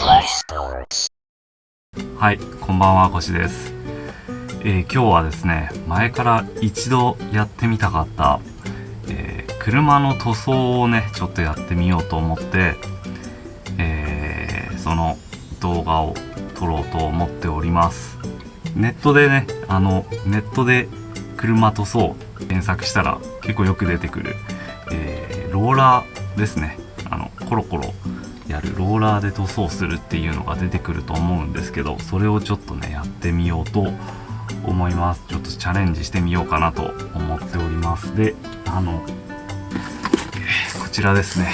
はい、こんばんは、こしです。今日はですね、前から一度やってみたかった、車の塗装をね、ちょっとやってみようと思って、その動画を撮ろうと思っております。ネットでね、ネットで車塗装検索したら結構よく出てくる、ローラーですね。コロコロやるローラーで塗装するっていうのが出てくると思うんですけど、それをちょっとねやってみようと思います。ちょっとチャレンジしてみようかなと思っております。で、こちらですね、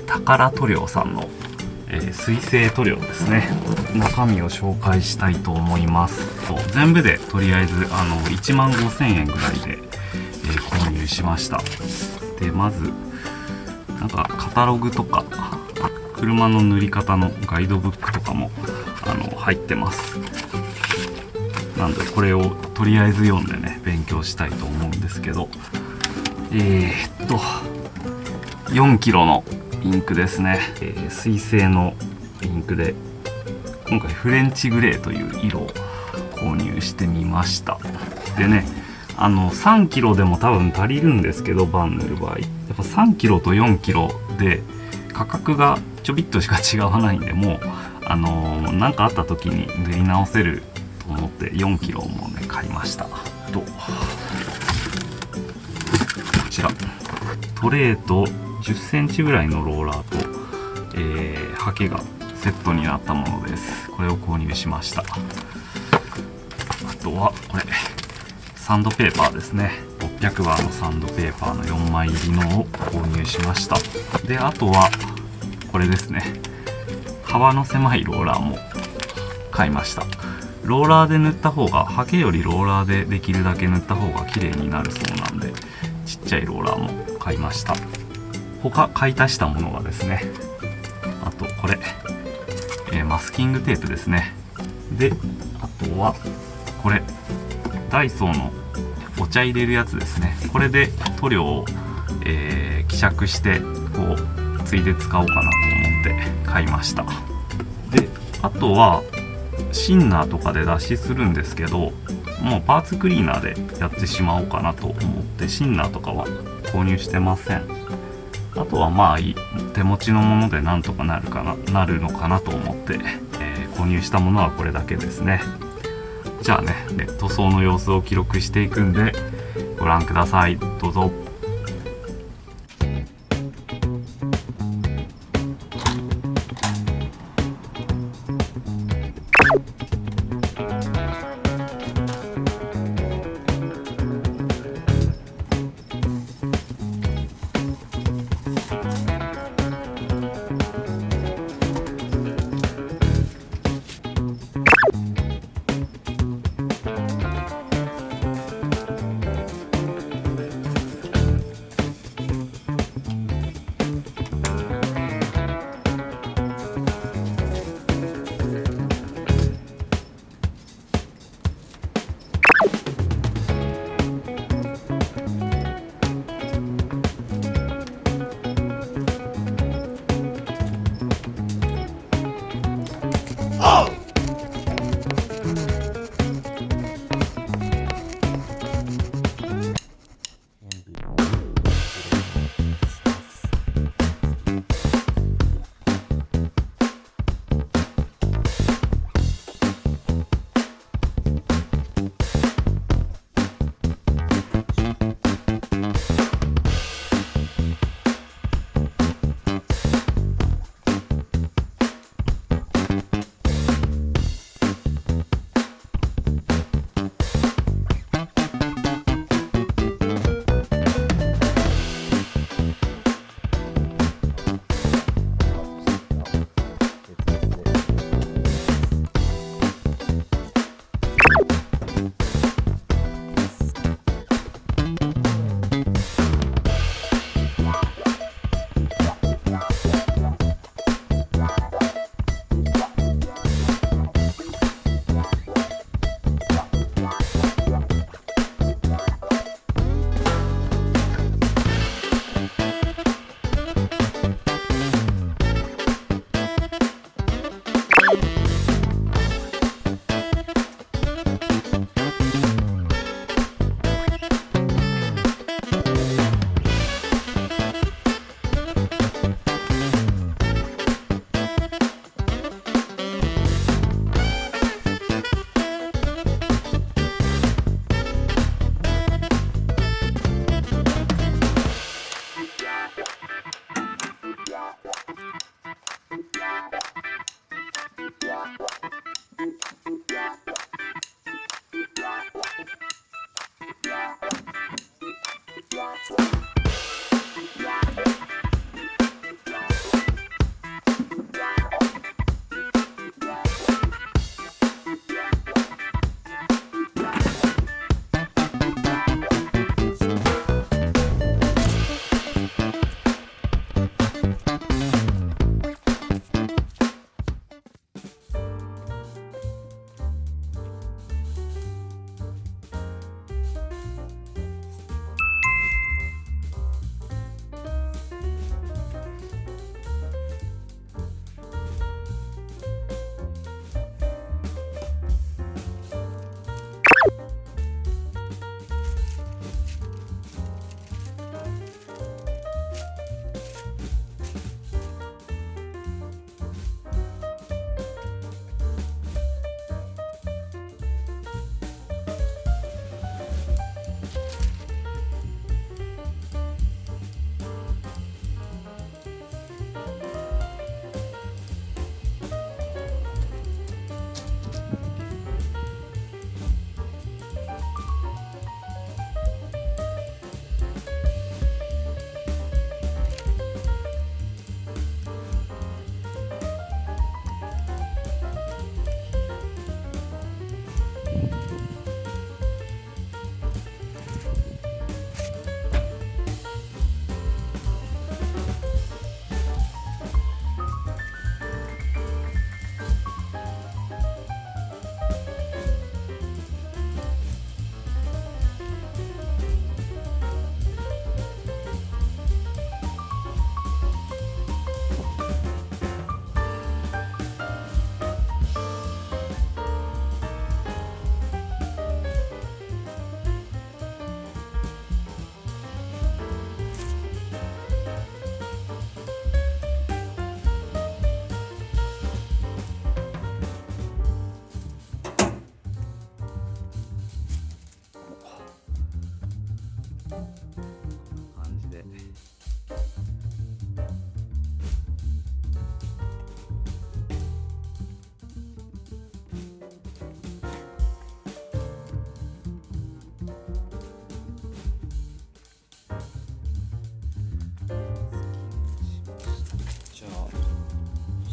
宝塗料さんの、水性塗料ですね、中身を紹介したいと思います。全部でとりあえず1万5000円ぐらいで、購入しました。で、まずなんかカタログとか車の塗り方のガイドブックとかも入ってます。なのでこれをとりあえず読んでね勉強したいと思うんですけど、4キロのインクですね、水性のインクで今回フレンチグレーという色を購入してみました。でね、3キロでも多分足りるんですけど、バン塗る場合やっぱ3キロと4キロで価格がちょびっとしか違わないんで、もう何かあった時に塗り直せると思って4キロもね買いました。とこちらトレーと10センチぐらいのローラーと、ハケがセットになったものです。これを購入しました。あとはこれサンドペーパーですね。600バーのサンドペーパーの4枚入りのを購入しました。で、あとはこれですね、幅の狭いローラーも買いました。ローラーで塗った方が、ハケよりローラーでできるだけ塗った方が綺麗になるそうなんで、ちっちゃいローラーも買いました。他買い足したものがですね、あとこれ、マスキングテープですね。で、あとはこれダイソーのお茶入れるやつですね。これで塗料を、希釈してこうついで使おうかなと思って買いました。で、あとはシンナーとかで脱脂するんですけど、もうパーツクリーナーでやってしまおうかなと思ってシンナーとかは購入してません。あとはまあ手持ちのものでなんとかなるのかなと思って、購入したものはこれだけですね。じゃあね、塗装の様子を記録していくんでご覧ください。どうぞ。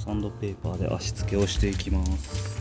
サンドペーパーで足付けをしていきます。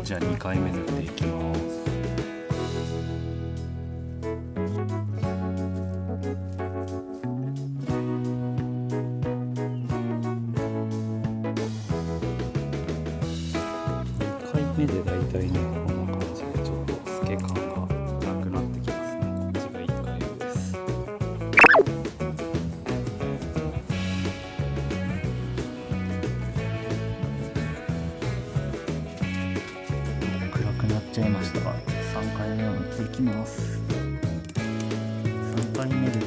じゃあ2回目塗っていきます。2回目でだいたいねこんな感じでちょっと透け感がなくなってきますね。こっちが1回目です。したら3回目を塗っていきます。3回目です。